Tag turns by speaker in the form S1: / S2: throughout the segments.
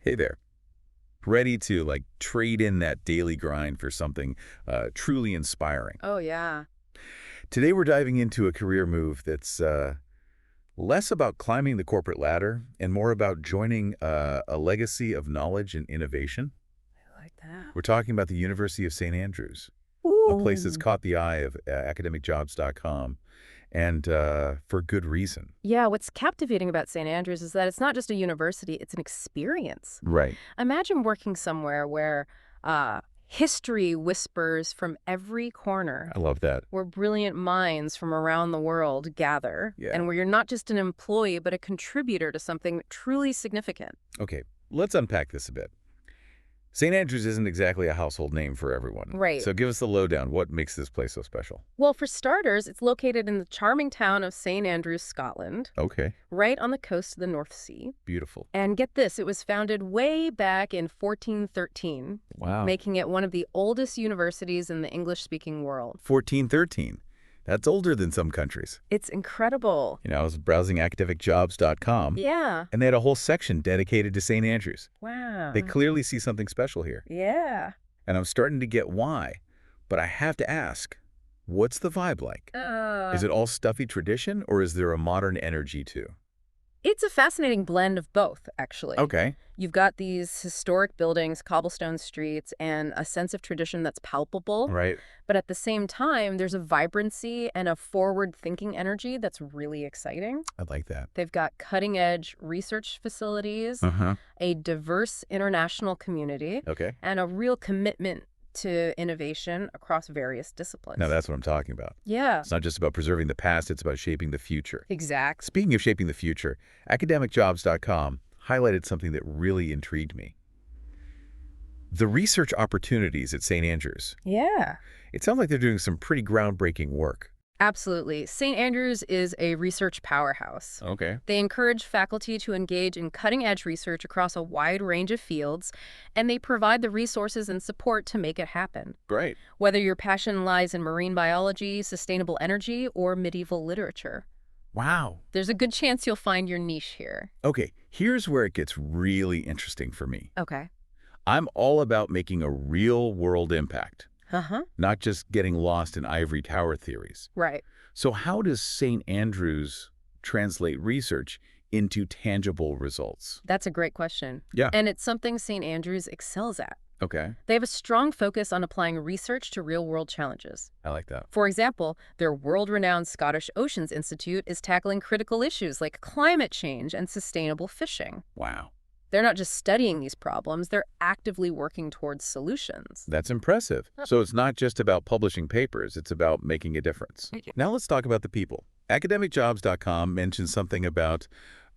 S1: Hey there. Ready to trade in that daily grind for something truly inspiring.
S2: Oh, yeah.
S1: Today we're diving into a career move that's less about climbing the corporate ladder and more about joining a legacy of knowledge and innovation.
S2: I like that.
S1: We're talking about the University of St. Andrews, a place that's
S2: Ooh.
S1: caught the eye of academicjobs.com, and for good reason.
S2: Yeah, what's captivating about St. Andrews is that it's not just a university, it's an experience.
S1: Right.
S2: Imagine working somewhere where history whispers from every corner,
S1: I love that.
S2: where brilliant minds from around the world gather,
S1: Yeah.
S2: and where you're not just an employee, but a contributor to something truly significant.
S1: Okay, let's unpack this a bit. St. Andrews isn't exactly a household name for everyone.
S2: Right.
S1: So give us the lowdown. What makes this place so special?
S2: Well, for starters, it's located in the charming town of St. Andrews, Scotland,
S1: Okay,
S2: right on the coast of the North Sea.
S1: beautiful.
S2: And get this, it was founded way back in 1413,
S1: Wow.
S2: making it one of the oldest universities in the English-speaking world.
S1: 1413. That's older than some countries.
S2: It's incredible.
S1: I was browsing academicjobs.com,
S2: Yeah.
S1: and they had a whole section dedicated to St. Andrews.
S2: Wow.
S1: They clearly see something special here,
S2: Yeah.
S1: and I'm starting to get why. But I have to ask, what's the vibe like? Is it all stuffy tradition, or is there a modern energy too?
S2: It's a fascinating blend of both, actually.
S1: Okay.
S2: You've got these historic buildings, cobblestone streets, and a sense of tradition that's palpable.
S1: Right.
S2: But at the same time, there's a vibrancy and a forward-thinking energy that's really exciting.
S1: I like that.
S2: They've got cutting-edge research facilities,
S1: Uh-huh.
S2: a diverse international community,
S1: Okay.
S2: and a real commitment to innovation across various disciplines.
S1: Now that's what I'm talking about.
S2: Yeah,
S1: It's not just about preserving the past, it's about shaping the future.
S2: exactly.
S1: Speaking of shaping the future, academicjobs.com highlighted something that really intrigued me. The research opportunities at St. Andrews.
S2: Yeah.
S1: It sounds like they're doing some pretty groundbreaking work.
S2: Absolutely. St. Andrews is a research powerhouse.
S1: Okay.
S2: They encourage faculty to engage in cutting-edge research across a wide range of fields, and they provide the resources and support to make it happen.
S1: Great.
S2: Whether your passion lies in marine biology, sustainable energy, or medieval literature,
S1: Wow.
S2: there's a good chance you'll find your niche here.
S1: Okay, here's where it gets really interesting for me.
S2: Okay.
S1: I'm all about making a real-world impact,
S2: Uh-huh.
S1: not just getting lost in ivory tower theories.
S2: Right.
S1: So how does St. Andrews translate research into tangible results?
S2: That's a great question.
S1: Yeah.
S2: And it's something St. Andrews excels at.
S1: Okay,
S2: They have a strong focus on applying research to real-world challenges.
S1: I like that.
S2: For example, their world-renowned Scottish Oceans Institute is tackling critical issues like climate change and sustainable fishing.
S1: Wow.
S2: They're not just studying these problems, they're actively working towards solutions.
S1: That's impressive. So it's not just about publishing papers, it's about making a difference. Now let's talk about the people. Academicjobs.com mentions something about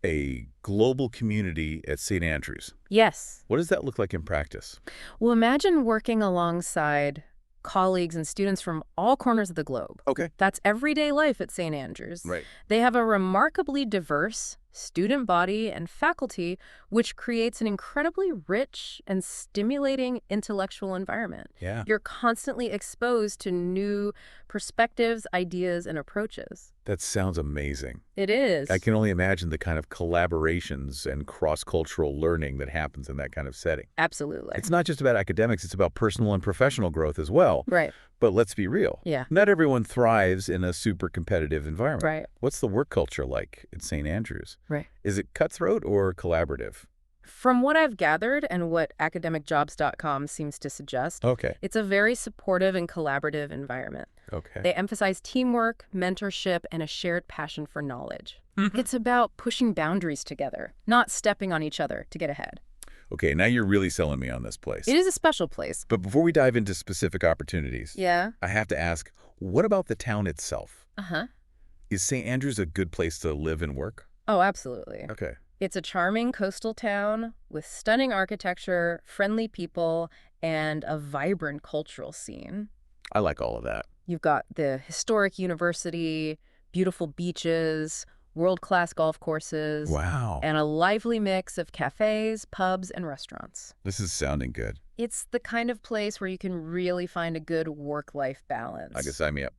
S1: a global community at St. Andrews.
S2: Yes.
S1: What does that look like in practice?
S2: Well, imagine working alongside colleagues and students from all corners of the globe.
S1: Okay.
S2: That's everyday life at St. Andrews.
S1: Right.
S2: They have a remarkably diverse student body and faculty, which creates an incredibly rich and stimulating intellectual environment.
S1: Yeah.
S2: You're constantly exposed to new perspectives, ideas, and approaches.
S1: That sounds amazing.
S2: It is.
S1: I can only imagine the kind of collaborations and cross-cultural learning that happens in that kind of setting.
S2: Absolutely.
S1: It's not just about academics, it's about personal and professional growth as well.
S2: Right.
S1: But let's be real.
S2: Yeah.
S1: Not everyone thrives in a super competitive environment.
S2: Right.
S1: What's the work culture like at St. Andrews?
S2: Right.
S1: Is it cutthroat or collaborative?
S2: From what I've gathered and what academicjobs.com seems to suggest,
S1: Okay.
S2: it's a very supportive and collaborative environment.
S1: Okay.
S2: They emphasize teamwork, mentorship, and a shared passion for knowledge. It's about pushing boundaries together, not stepping on each other to get ahead.
S1: Okay, now you're really selling me on this place.
S2: It is a special place.
S1: But before we dive into specific opportunities,
S2: Yeah.
S1: I have to ask, what about the town itself?
S2: Uh-huh.
S1: Is St. Andrews a good place to live and work?
S2: Oh, absolutely.
S1: Okay.
S2: It's a charming coastal town with stunning architecture, friendly people, and a vibrant cultural scene.
S1: I like all of that.
S2: You've got the historic university, beautiful beaches, world-class golf courses,
S1: Wow.
S2: and a lively mix of cafes, pubs, and restaurants.
S1: This is sounding good.
S2: It's the kind of place where you can really find a good work-life balance.
S1: I guess sign me up.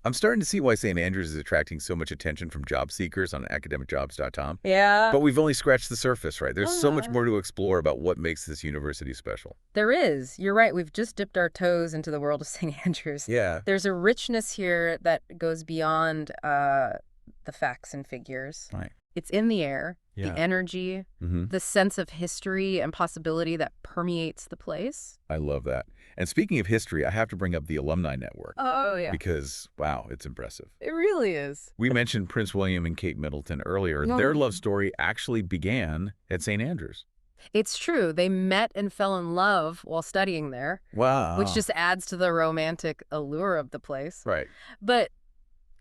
S1: I'm starting to see why St. Andrews is attracting so much attention from job seekers on academicjobs.com.
S2: Yeah.
S1: But we've only scratched the surface, right? There's so much
S2: Uh,
S1: more to explore about what makes this university special.
S2: There is. You're right. We've just dipped our toes into the world of St. Andrews.
S1: Yeah.
S2: There's a richness here that goes beyond the facts and figures.
S1: Right.
S2: It's in the air, the
S1: Yeah.
S2: energy, the sense of history and possibility that permeates the place.
S1: I love that. And speaking of history, I have to bring up the alumni network
S2: Oh, yeah.
S1: because, wow, it's impressive.
S2: It really is.
S1: We mentioned Prince William and Kate Middleton earlier.
S2: No.
S1: Their love story actually began at St. Andrews.
S2: It's true. They met and fell in love while studying there,
S1: Wow.
S2: which just adds to the romantic allure of the place.
S1: Right.
S2: But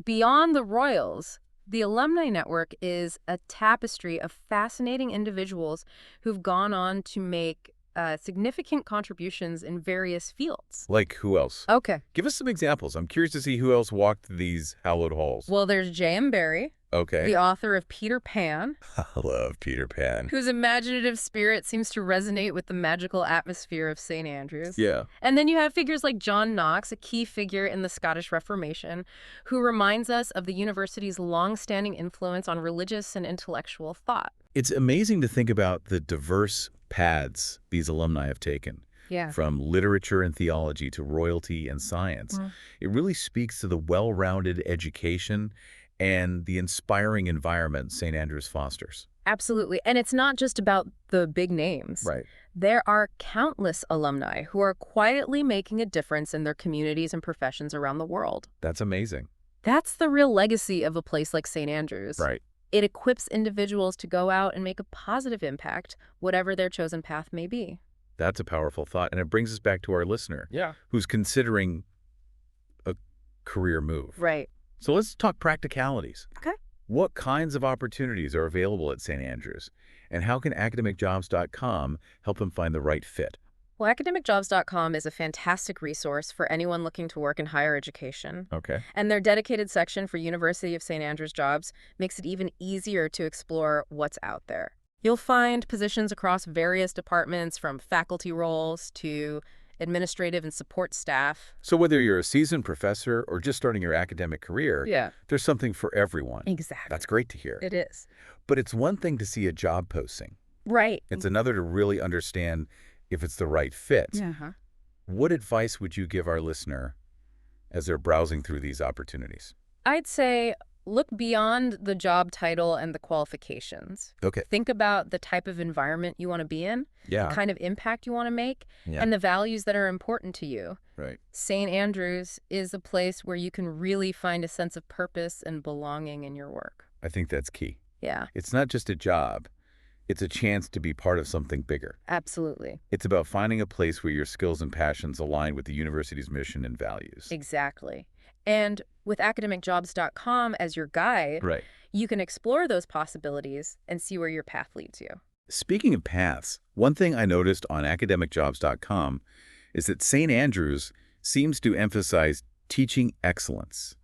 S2: beyond the royals, the alumni network is a tapestry of fascinating individuals who've gone on to make significant contributions in various fields.
S1: Like who else?
S2: Okay.
S1: Give us some examples. I'm curious to see who else walked these hallowed halls.
S2: Well, there's J.M. Barrie,
S1: Okay.
S2: the author of Peter Pan,
S1: I love Peter Pan.
S2: whose imaginative spirit seems to resonate with the magical atmosphere of St. Andrews.
S1: Yeah.
S2: And then you have figures like John Knox, a key figure in the Scottish Reformation, who reminds us of the university's long-standing influence on religious and intellectual thought.
S1: It's amazing to think about the diverse paths these alumni have taken.
S2: Yeah.
S1: From literature and theology to royalty and science. It really speaks to the well-rounded education and the inspiring environment St. Andrews fosters.
S2: Absolutely. And it's not just about the big names.
S1: Right.
S2: There are countless alumni who are quietly making a difference in their communities and professions around the world.
S1: That's amazing.
S2: That's the real legacy of a place like St. Andrews.
S1: Right.
S2: It equips individuals to go out and make a positive impact, whatever their chosen path may be.
S1: That's a powerful thought. And it brings us back to our listener who's considering a career move.
S2: Right.
S1: So let's talk practicalities.
S2: Okay.
S1: What kinds of opportunities are available at St. Andrews? And how can academicjobs.com help them find the right fit?
S2: Well, academicjobs.com is a fantastic resource for anyone looking to work in higher education.
S1: Okay.
S2: And their dedicated section for University of St. Andrews jobs makes it even easier to explore what's out there. You'll find positions across various departments, from faculty roles to administrative and support staff.
S1: So whether you're a seasoned professor or just starting your academic career, there's something for everyone.
S2: Exactly.
S1: That's great to hear.
S2: It is.
S1: But it's one thing to see a job posting.
S2: Right.
S1: It's another to really understand if it's the right fit.
S2: Yeah.
S1: What advice would you give our listener as they're browsing through these opportunities?
S2: I'd say look beyond the job title and the qualifications.
S1: Okay.
S2: Think about the type of environment you want to be in, the kind of impact you want to make, and the values that are important to you.
S1: Right.
S2: St. Andrews is a place where you can really find a sense of purpose and belonging in your work.
S1: I think that's key.
S2: Yeah.
S1: It's not just a job. It's a chance to be part of something bigger.
S2: Absolutely.
S1: It's about finding a place where your skills and passions align with the university's mission and values.
S2: Exactly. And with academicjobs.com as your guide, you can explore those possibilities and see where your path leads you.
S1: Speaking of paths, one thing I noticed on academicjobs.com is that St. Andrews seems to emphasize teaching excellence.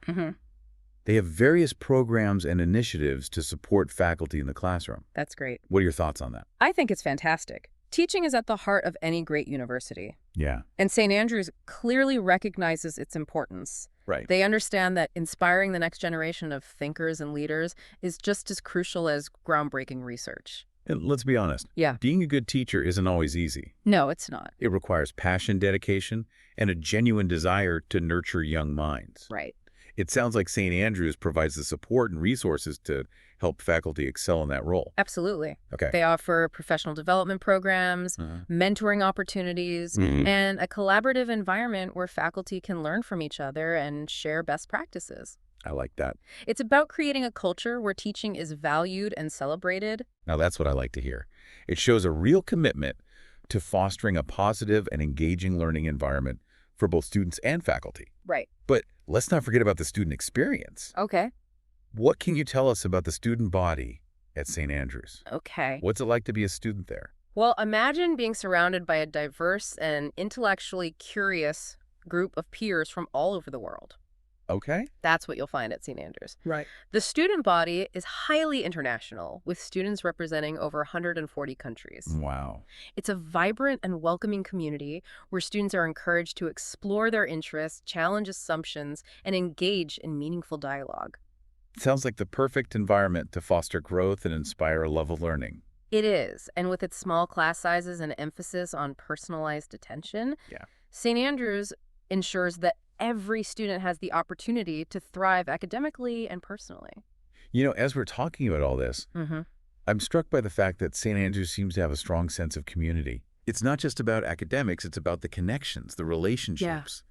S1: They have various programs and initiatives to support faculty in the classroom.
S2: That's great.
S1: What are your thoughts on that?
S2: I think it's fantastic. Teaching is at the heart of any great university.
S1: Yeah.
S2: And St. Andrews clearly recognizes its importance.
S1: Right.
S2: They understand that inspiring the next generation of thinkers and leaders is just as crucial as groundbreaking research.
S1: And let's be honest.
S2: Yeah.
S1: Being a good teacher isn't always easy.
S2: No, it's not.
S1: It requires passion, dedication, and a genuine desire to nurture young minds.
S2: Right.
S1: It sounds like St. Andrews provides the support and resources to help faculty excel in that role.
S2: Absolutely.
S1: Okay.
S2: They offer professional development programs, mentoring opportunities, and a collaborative environment where faculty can learn from each other and share best practices.
S1: I like that.
S2: It's about creating a culture where teaching is valued and celebrated.
S1: Now that's what I like to hear. It shows a real commitment to fostering a positive and engaging learning environment for both students and faculty.
S2: Right.
S1: But let's not forget about the student experience.
S2: Okay.
S1: What can you tell us about the student body at St. Andrews?
S2: Okay.
S1: What's it like to be a student there?
S2: Well, imagine being surrounded by a diverse and intellectually curious group of peers from all over the world.
S1: Okay.
S2: That's what you'll find at St. Andrews.
S1: Right.
S2: The student body is highly international, with students representing over 140 countries.
S1: Wow.
S2: It's a vibrant and welcoming community where students are encouraged to explore their interests, challenge assumptions, and engage in meaningful dialogue.
S1: Sounds like the perfect environment to foster growth and inspire a love of learning.
S2: It is, and with its small class sizes and emphasis on personalized attention,
S1: Yeah.
S2: St. Andrews ensures that every student has the opportunity to thrive academically and personally.
S1: As we're talking about all this,
S2: Mm-hmm.
S1: I'm struck by the fact that St. Andrews seems to have a strong sense of community. It's not just about academics, it's about the connections, the relationships,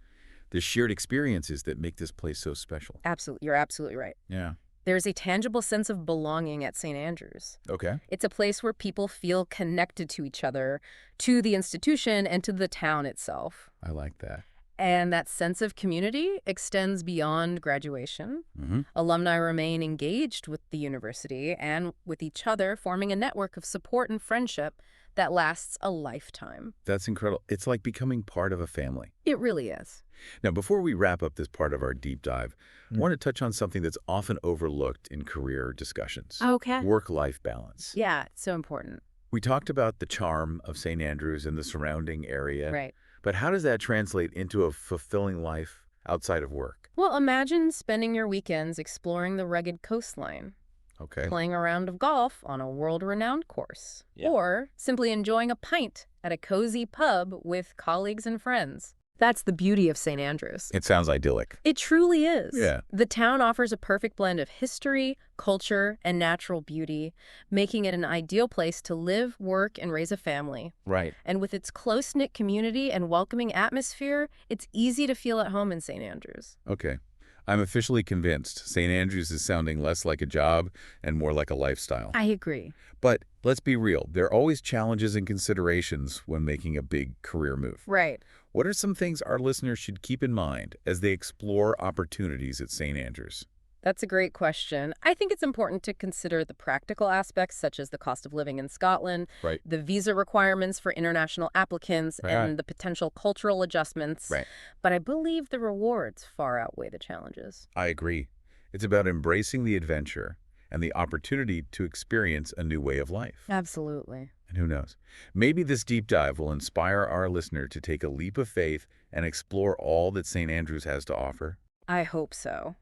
S1: the shared experiences that make this place so special.
S2: Absolutely. You're absolutely right.
S1: Yeah.
S2: There's a tangible sense of belonging at St. Andrews.
S1: Okay.
S2: It's a place where people feel connected to each other, to the institution, and to the town itself.
S1: I like that.
S2: And that sense of community extends beyond graduation.
S1: Mm-hmm.
S2: Alumni remain engaged with the university and with each other, forming a network of support and friendship that lasts a lifetime.
S1: That's incredible. It's like becoming part of a family.
S2: It really is.
S1: Now, before we wrap up this part of our deep dive, I
S2: Mm.
S1: want to touch on something that's often overlooked in career discussions.
S2: Okay.
S1: Work-life balance.
S2: Yeah, it's so important.
S1: We talked about the charm of St. Andrews and the surrounding area,
S2: Right.
S1: but how does that translate into a fulfilling life outside of work?
S2: Well, imagine spending your weekends exploring the rugged coastline,
S1: Okay.
S2: playing a round of golf on a world-renowned course,
S1: Yeah.
S2: or simply enjoying a pint at a cozy pub with colleagues and friends. That's the beauty of St. Andrews.
S1: It sounds idyllic.
S2: It truly is.
S1: Yeah.
S2: The town offers a perfect blend of history, culture, and natural beauty, making it an ideal place to live, work, and raise a family.
S1: Right.
S2: And with its close-knit community and welcoming atmosphere, it's easy to feel at home in St. Andrews.
S1: Okay. I'm officially convinced St. Andrews is sounding less like a job and more like a lifestyle.
S2: I agree.
S1: But let's be real. There are always challenges and considerations when making a big career move.
S2: Right.
S1: What are some things our listeners should keep in mind as they explore opportunities at St. Andrews?
S2: That's a great question. I think it's important to consider the practical aspects, such as the cost of living in Scotland,
S1: Right.
S2: the visa requirements for international applicants,
S1: Right.
S2: and the potential cultural adjustments.
S1: Right.
S2: But I believe the rewards far outweigh the challenges.
S1: I agree. It's about embracing the adventure and the opportunity to experience a new way of life.
S2: Absolutely.
S1: And who knows? Maybe this deep dive will inspire our listener to take a leap of faith and explore all that St. Andrews has to offer.
S2: I hope so.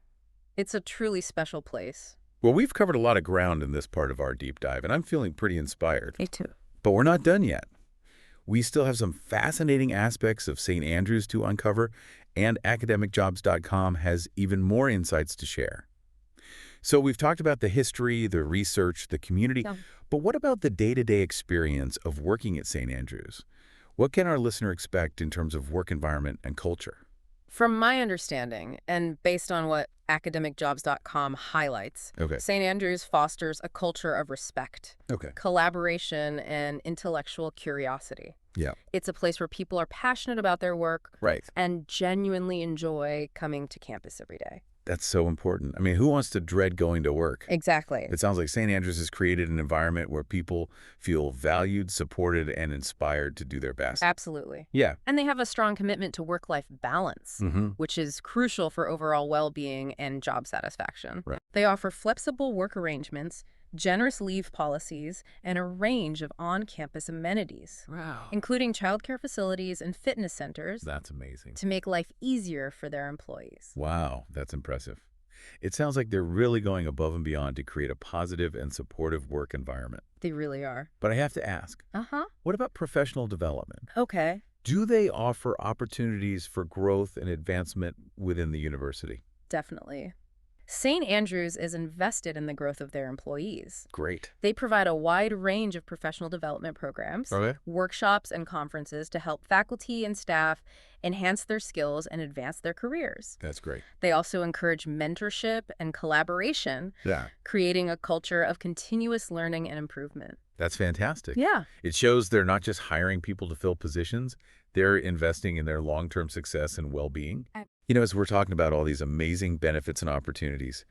S2: It's a truly special place.
S1: Well, we've covered a lot of ground in this part of our deep dive, and I'm feeling pretty inspired.
S2: Me too.
S1: But we're not done yet. We still have some fascinating aspects of St. Andrews to uncover, and academicjobs.com has even more insights to share. So we've talked about the history, the research, the community,
S2: Yeah.
S1: but what about the day-to-day experience of working at St. Andrews? What can our listener expect in terms of work environment and culture?
S2: From my understanding, and based on what academicjobs.com highlights,
S1: Okay.
S2: St. Andrews fosters a culture of respect,
S1: Okay.
S2: collaboration, and intellectual curiosity.
S1: Yeah.
S2: It's a place where people are passionate about their work
S1: Right.
S2: and genuinely enjoy coming to campus every day.
S1: That's so important. I mean, who wants to dread going to work?
S2: Exactly.
S1: It sounds like St. Andrews has created an environment where people feel valued, supported, and inspired to do their best.
S2: Absolutely.
S1: Yeah.
S2: And they have a strong commitment to work-life balance,
S1: Mm-hmm.
S2: which is crucial for overall well-being and job satisfaction.
S1: Right.
S2: They offer flexible work arrangements, generous leave policies, and a range of on-campus amenities,
S1: Wow.
S2: including childcare facilities and fitness centers,
S1: That's amazing.
S2: to make life easier for their employees.
S1: Wow, that's impressive. It sounds like they're really going above and beyond to create a positive and supportive work environment.
S2: They really are.
S1: But I have to ask,
S2: Uh-huh.
S1: what about professional development?
S2: Okay.
S1: Do they offer opportunities for growth and advancement within the university?
S2: Definitely. St. Andrews is invested in the growth of their employees.
S1: Great.
S2: They provide a wide range of professional development programs,
S1: Okay.
S2: workshops, and conferences to help faculty and staff enhance their skills and advance their careers.
S1: That's great.
S2: They also encourage mentorship and collaboration,
S1: Yeah.
S2: creating a culture of continuous learning and improvement.
S1: That's fantastic.
S2: Yeah.
S1: It shows they're not just hiring people to fill positions, they're investing in their long-term success and well-being. As we're talking about all these amazing benefits and opportunities,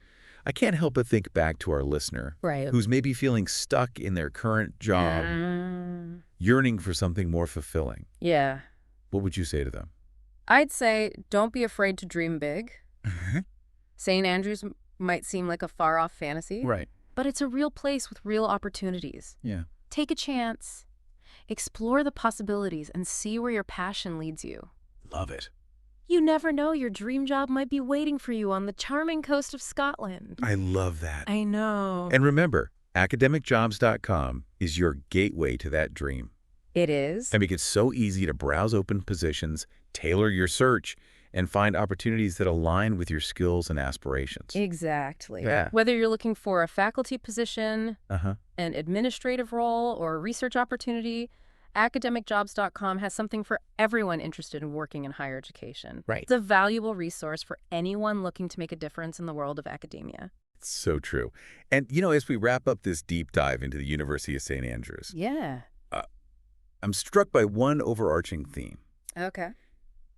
S1: I can't help but think back to our listener
S2: Right.
S1: who's maybe feeling stuck in their current job, yearning for something more fulfilling.
S2: Yeah.
S1: What would you say to them?
S2: I'd say don't be afraid to dream big. St. Andrews might seem like a far-off fantasy,
S1: Right.
S2: but it's a real place with real opportunities.
S1: Yeah.
S2: Take a chance. Explore the possibilities and see where your passion leads you.
S1: Love it.
S2: You never know, your dream job might be waiting for you on the charming coast of Scotland.
S1: I love that.
S2: I know.
S1: And remember, academicjobs.com is your gateway to that dream.
S2: It is.
S1: And make it so easy to browse open positions, tailor your search, and find opportunities that align with your skills and aspirations.
S2: Exactly.
S1: Yeah.
S2: Whether you're looking for a faculty position,
S1: Uh-huh.
S2: an administrative role, or a research opportunity, academicjobs.com has something for everyone interested in working in higher education.
S1: Right.
S2: It's a valuable resource for anyone looking to make a difference in the world of academia.
S1: It's so true. And, as we wrap up this deep dive into the University of St. Andrews,
S2: Yeah.
S1: I'm struck by one overarching theme.
S2: Okay.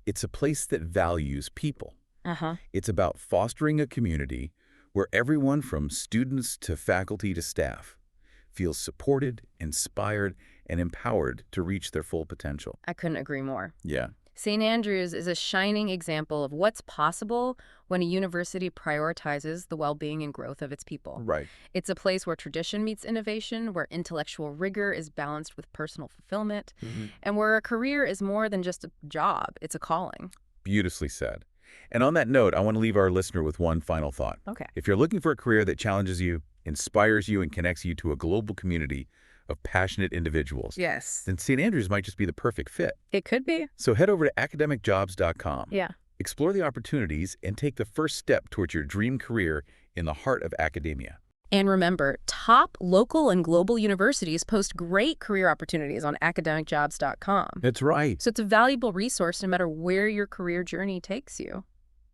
S1: It's a place that values people.
S2: Uh-huh.
S1: It's about fostering a community where everyone from students to faculty to staff feels supported, inspired, and empowered to reach their full potential.
S2: I couldn't agree more.
S1: Yeah.
S2: St. Andrews is a shining example of what's possible when a university prioritizes the well-being and growth of its people.
S1: Right.
S2: It's a place where tradition meets innovation, where intellectual rigor is balanced with personal fulfillment, and where a career is more than just a job, it's a calling.
S1: Beautifully said. And on that note, I want to leave our listener with one final thought.
S2: Okay.
S1: If you're looking for a career that challenges you, inspires you, and connects you to a global community of passionate individuals,
S2: Yes.
S1: then St. Andrews might just be the perfect fit.
S2: It could be.
S1: So head over to academicjobs.com.
S2: Yeah.
S1: Explore the opportunities and take the first step towards your dream career in the heart of academia.
S2: And remember, top local and global universities post great career opportunities on academicjobs.com.
S1: That's right.
S2: So it's a valuable resource no matter where your career journey takes you.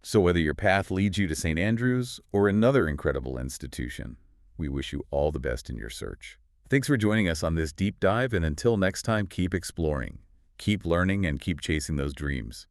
S1: So whether your path leads you to St. Andrews or another incredible institution, we wish you all the best in your search. Thanks for joining us on this deep dive, and until next time, keep exploring, keep learning, and keep chasing those dreams.